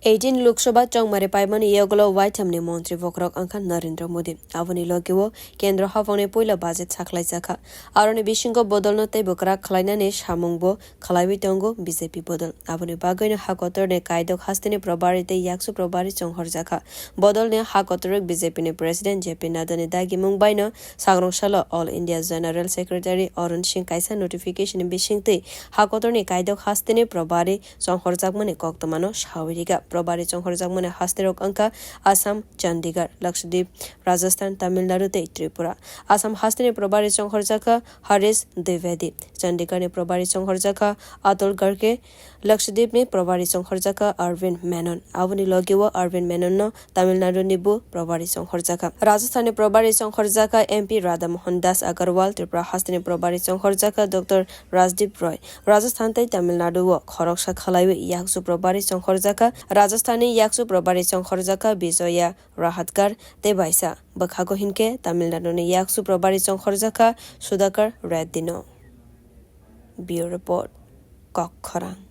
18 লোকসভা চংমারে পাইমানি ইয়গলো ওয়াইথামনি মন্ত্রী বকরক আঙ্কা নরেন্দ্র মোদী আবনি লগেও কেন্দ্র হাফংনি পয়লা বাজেট সাখলাই জাখা আরনি বিশিঙ্গ বদলনো তৈ বকরা খলাইনানি সামংবো খলাইবি তঙ্গো বিজেপি বদল আবনি বাগৈনো হাকতরনে কায়দক হাস্তিনি প্রবারিতে ইয়াকসু প্রবারি চংহর জাখা বদলনে হাকতরক বিজেপি নি প্রেসিডেন্ট জেপি নাদানি দাগি মুংবাইনো সাগরংশালো অল ইন্ডিয়া জেনারেল সেক্রেটারি অরুণ সিং কাইসা নোটিফিকেশন বিশিংতে হাকতরনি কায়দক হাস্তিনি প্রবারি চংহর জাকমানি কক্তমানো সাউরিগা প্রবারি চংহর জাকমানে হাস্তেরক অঙ্কা আসাম চণ্ডীগড় লক্ষদ্বীপ রাজস্থান তামিলনাড়ু ত্রিপুরা আসাম হাস্তিনি প্রবারি চংহর জাকা হরিশ দ্বিবেদী চণ্ডীগড় ने प्रभारी चौहर जखा अतुल गर्गे लक्षद्वीप में प्रभारी चौहर जखा अरविंद मेनन आवनी लगे वो अरविंद मेनन न तमिलनाडु निबु प्रभारी चौहर जखा राजस्थान ने प्रभारी चौहर जखा एमपी राधा मोहन दास अग्रवाल त्रिपुरा हस्ती ने प्रभारी चौहर जखा डॉक्टर राजदीप रॉय राजस्थान तै तमिलनाडु व खरकसा खलाइवे याकसु प्रभारी चौहर जखा राजस्थानी याकसु प्रभारी चौहर जखा विजया राहतकर तेबाइसा बखागो हिनके तमिलनाडु ने याकसु प्रभारी चौहर जखा Sudhakar Reddy Bureau Report, Kokkhorang.